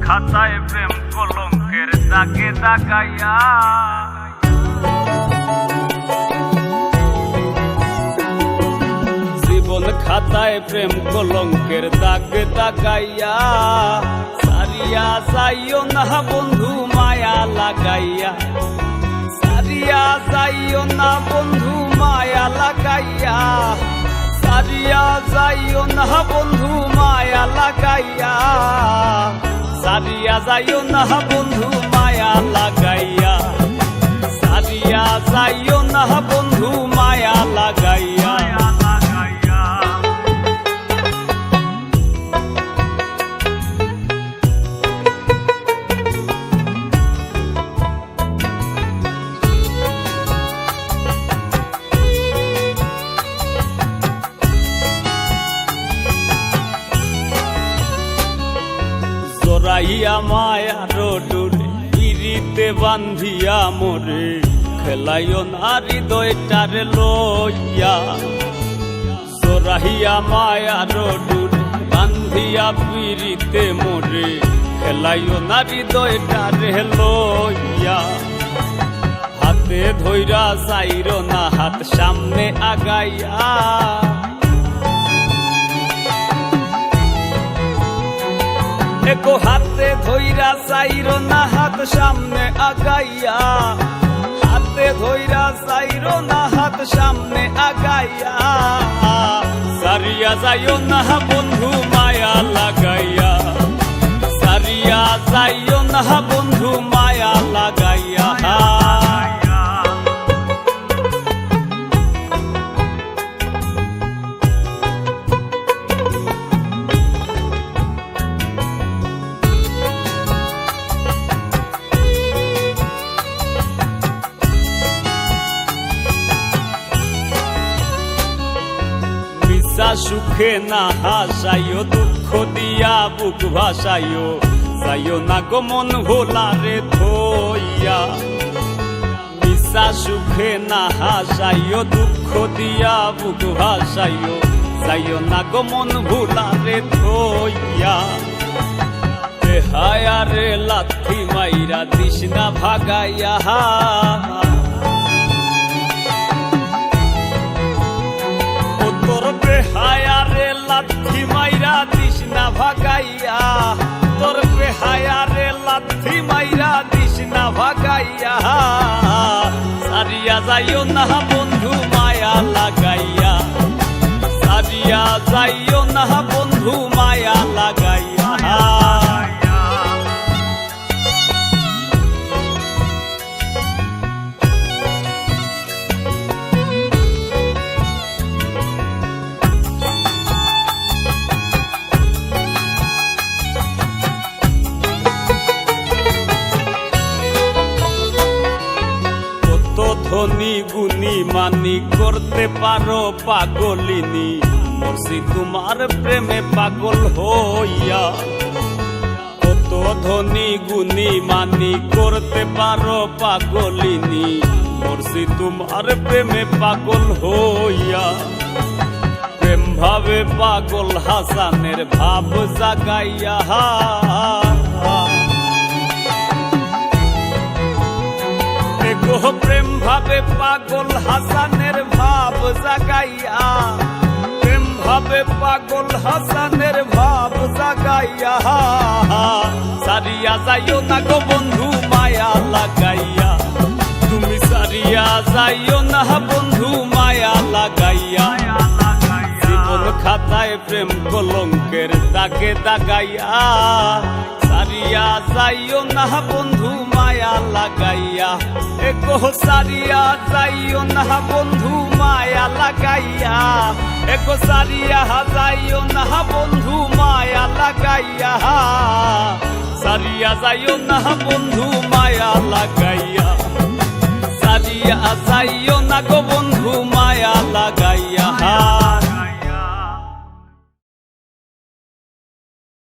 খাতায় প্রেম কলঙ্কের দাগে দাগাইয়া জীবন খাতায় প্রেম কলঙ্কের দাগে দাগাইয়া সারিয়া যাইও না বন্ধু মায়া লাগাইয়া সারিয়া যাইও না বন্ধু মায়া লাগাইয়া সারিয়া যাইও না বন্ধু মায়া লাগাইয়া সারিয়া যাইও না বন্ধু মায়া লাগাইয়া সারিয়া যাইও না বন্ধু মায়া লাগাইয়া জোরাইয়া মায়ার ডোরে পিরিতে বান্ধিয়া মোরে খেলাইও না হৃদয়টারে লইয়া জোরাইয়া মায়ার ডোরে বান্ধিয়া পিরিতে মোরে খেলাইও না হৃদয়টারে লইয়া হাতে ধইরা যাইরো না হাত সামনে আগাইয়া একো হাতে ধইরা যাইরো না হাত সামনে আগাইয়া হাতে ধইরা যাইরো না হাত সামনে আগাইয়া সারিয়া যাইও না বন্ধু মায়া লাগাইয়া সারিয়া যাইও না বন্ধু মায়া লাগাইয়া সুখে না হাসাইও দুঃখ দিয়া বুক ভাসাইও যাইও না গো মন ভোলারে ধইয়া মিশা সুখে না হাসাইও দুঃখ দিয়া বুক ভাসাইও যাইও না গো মন ভোলারে ধইয়া হায়ারে লাথি মাইরা তৃষ্ণা ভাগাইয়া তোর বেহায়ারে লাথি মাইরা তৃষ্ণা ভাগাইয়া তোর বেহায়ারে লাথি মাইরা তৃষ্ণা ভাগাইয়া সারিয়া যাইও না বন্ধু মায়া লাগাইয়া সারিয়া যাইও না বন্ধু মায়া লাগাইয়া ধনী গুণী মানি করতে পারো পাগলিনী মরছি তোমার প্রেমে পাগল হইয়া কত ধনী গুণী মানি করতে পারো পাগলিনী মরছি তোমার প্রেমে পাগল হইয়া প্রেম ভাবে পাগল হাসানের ভাব জাগাইয়া প্রেম ভাবে পাগল হাসানের ভাব জাগাইয়া প্রেম ভাবে পাগল হাসানের ভাব জাগাইয়া সারিয়া যাইও না গো বন্ধু মায়া লাগাইয়া তুমি সারিয়া যাইও না বন্ধু মায়া লাগাইয়া জীবন খাতায় প্রেম কলঙ্কের দাগে দাগাইয়া সারিয়া যাইও না বন্ধু মায়া লাগাইয়া একো সারিয়া যাইও না বন্ধু মায়া লাগাইয়া একো সারিয়া যাইও না বন্ধু মায়া লাগাইয়া সারিয়া যাইও না বন্ধু মায়া লাগাইয়া সারিয়া যাইও না গো বন্ধু মায়া লাগাইয়া